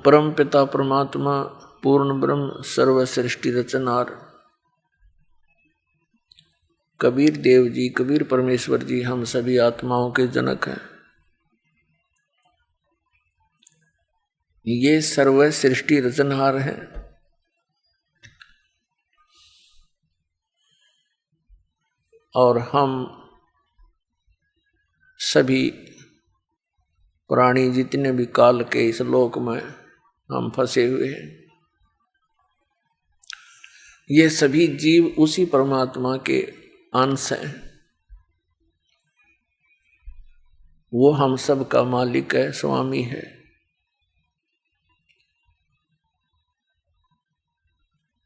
परम पिता परमात्मा पूर्ण ब्रह्म सर्व सृष्टि रचनहार कबीर देव जी, कबीर परमेश्वर जी हम सभी आत्माओं के जनक हैं। ये सर्व सृष्टि रचनहार हैं। और हम सभी प्राणी जितने भी काल के इस लोक में हम फंसे हुए हैं, ये सभी जीव उसी परमात्मा के अंश हैं। वो हम सब का मालिक है, स्वामी है।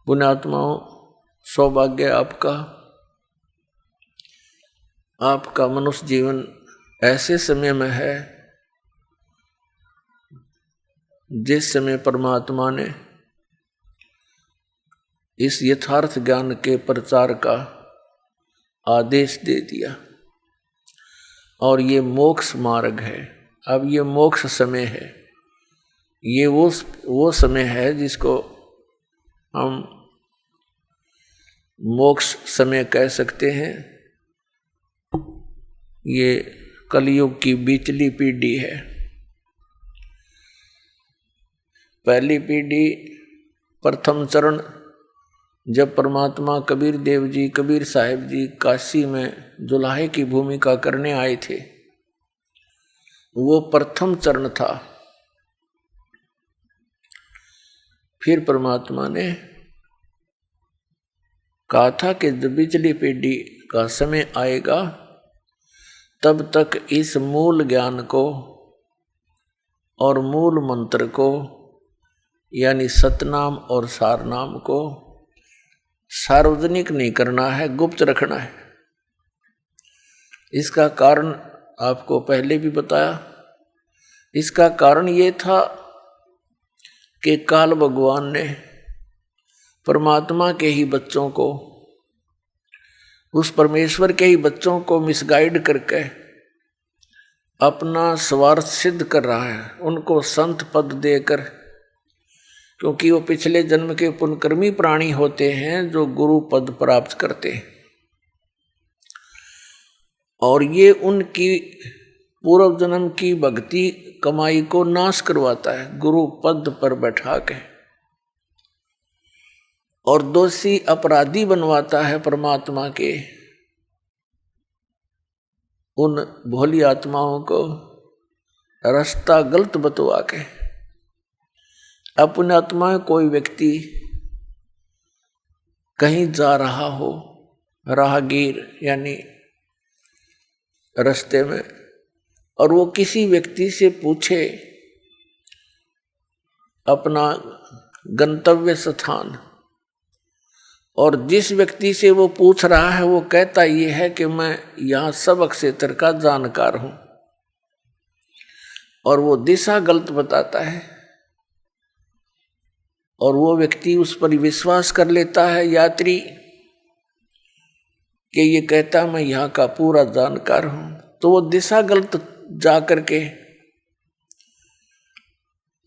पुण्यात्माओं, सौभाग्य आपका मनुष्य जीवन ऐसे समय में है जिस समय परमात्मा ने इस यथार्थ ज्ञान के प्रचार का आदेश दे दिया। और ये मोक्ष मार्ग है। अब ये मोक्ष समय है। ये वो समय है जिसको हम मोक्ष समय कह सकते हैं। ये कलयुग की बीचली पीढ़ी है। पहली पीढ़ी, प्रथम चरण, जब परमात्मा कबीर देव जी, कबीर साहिब जी काशी में जुलाहे की भूमिका करने आए थे, वो प्रथम चरण था। फिर परमात्मा ने कहा था कि जब बिचली पीढ़ी का समय आएगा तब तक इस मूल ज्ञान को और मूल मंत्र को यानी सतनाम और सारनाम को सार्वजनिक नहीं करना है, गुप्त रखना है। इसका कारण आपको पहले भी बताया। इसका कारण ये था कि काल भगवान ने परमात्मा के ही बच्चों को, उस परमेश्वर के ही बच्चों को मिसगाइड करके अपना स्वार्थ सिद्ध कर रहा है। उनको संत पद देकर, क्योंकि वो पिछले जन्म के पुण्यकर्मी प्राणी होते हैं जो गुरु पद प्राप्त करते हैं। और ये उनकी पूर्व जन्म की भक्ति कमाई को नाश करवाता है गुरु पद पर बैठा के, और दोषी अपराधी बनवाता है परमात्मा के उन भोली आत्माओं को रास्ता गलत बतवा के। अपने आत्मा कोई व्यक्ति कहीं जा रहा हो, राहगीर यानी रास्ते में, और वो किसी व्यक्ति से पूछे अपना गंतव्य स्थान, और जिस व्यक्ति से वो पूछ रहा है वो कहता ये है कि मैं यहाँ सबक क्षेत्र का जानकार हूँ, और वो दिशा गलत बताता है, और वो व्यक्ति उस पर विश्वास कर लेता है, यात्री, कि ये कहता मैं यहाँ का पूरा जानकार हूँ, तो वो दिशा गलत जा करके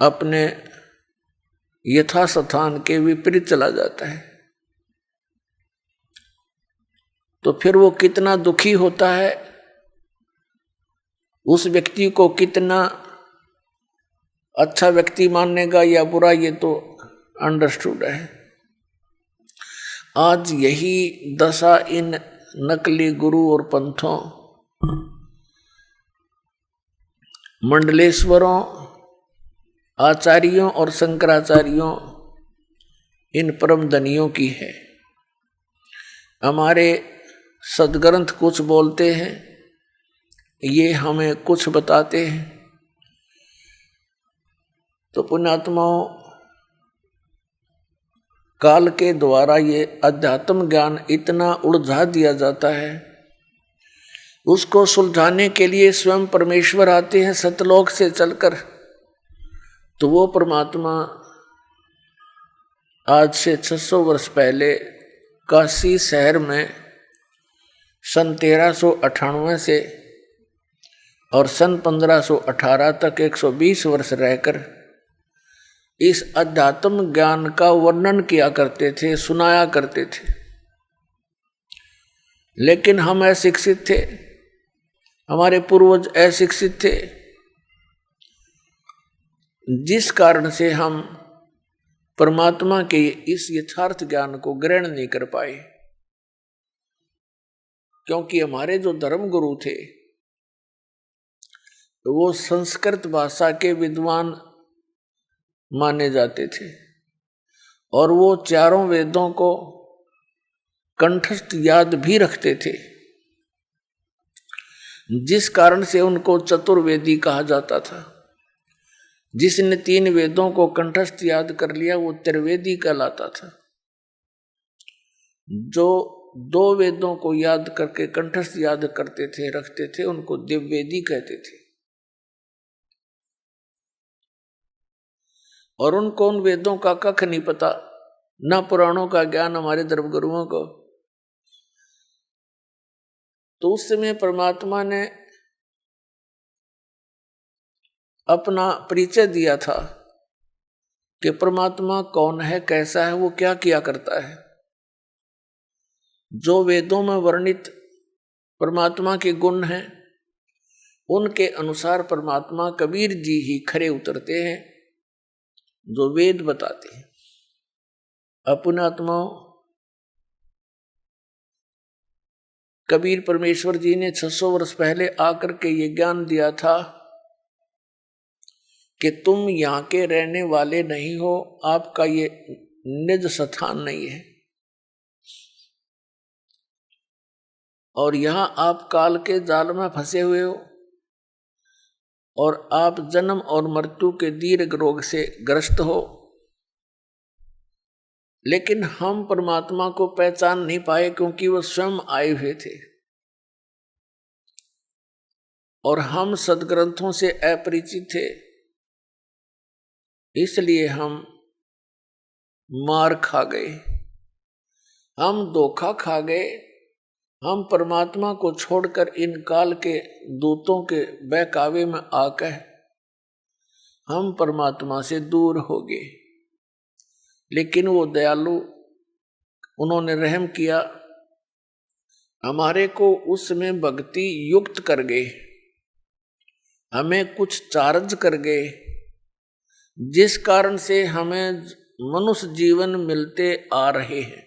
अपने यथास्थान के विपरीत चला जाता है। तो फिर वो कितना दुखी होता है, उस व्यक्ति को कितना अच्छा व्यक्ति मानेगा या बुरा, ये तो अंडरस्टूड है। आज यही दशा इन नकली गुरु और पंथों, मंडलेश्वरों, आचार्यों और शंकराचार्यों, इन परम धनियों की है। हमारे सदग्रंथ कुछ बोलते हैं, ये हमें कुछ बताते हैं। तो पुण्यात्माओं, काल के द्वारा ये अध्यात्म ज्ञान इतना उलझा दिया जाता है, उसको सुलझाने के लिए स्वयं परमेश्वर आते हैं सतलोक से चलकर। तो वो परमात्मा आज से 600 वर्ष पहले काशी शहर में सन 1398 से और सन 1518 तक 120 वर्ष रहकर इस अध्यात्म ज्ञान का वर्णन किया करते थे, सुनाया करते थे। लेकिन हम अशिक्षित थे, हमारे पूर्वज अशिक्षित थे, जिस कारण से हम परमात्मा के इस यथार्थ ज्ञान को ग्रहण नहीं कर पाए। क्योंकि हमारे जो धर्म गुरु थे वो संस्कृत भाषा के विद्वान माने जाते थे और वो चारों वेदों को कंठस्थ याद भी रखते थे, जिस कारण से उनको चतुर्वेदी कहा जाता था। जिसने 3 वेदों को कंठस्थ याद कर लिया वो त्रिवेदी कहलाता था। जो 2 वेदों को याद करके कंठस्थ याद करते थे, रखते थे, उनको दिव्यवेदी कहते थे। और उनको उन वेदों का कख नहीं पता, ना पुराणों का ज्ञान हमारे धर्मगुरुओं को। तो उस समय परमात्मा ने अपना परिचय दिया था कि परमात्मा कौन है, कैसा है, वो क्या किया करता है। जो वेदों में वर्णित परमात्मा के गुण हैं उनके अनुसार परमात्मा कबीर जी ही खरे उतरते हैं, जो वेद बताते हैं। अपने आत्माओं, कबीर परमेश्वर जी ने 600 वर्ष पहले आकर के ये ज्ञान दिया था कि तुम यहाँ के रहने वाले नहीं हो, आपका ये निज स्थान नहीं है और यहाँ आप काल के जाल में फंसे हुए हो और आप जन्म और मृत्यु के दीर्घ रोग से ग्रस्त हो। लेकिन हम परमात्मा को पहचान नहीं पाए क्योंकि वो स्वयं आए हुए थे और हम सदग्रंथों से अपरिचित थे, इसलिए हम मार खा गए, हम धोखा खा गए। हम परमात्मा को छोड़कर इन काल के दूतों के बहकावे में आकर हम परमात्मा से दूर हो गए। लेकिन वो दयालु, उन्होंने रहम किया, हमारे को उसमें भक्ति युक्त कर गए, हमें कुछ चार्ज कर गए, जिस कारण से हमें मनुष्य जीवन मिलते आ रहे हैं।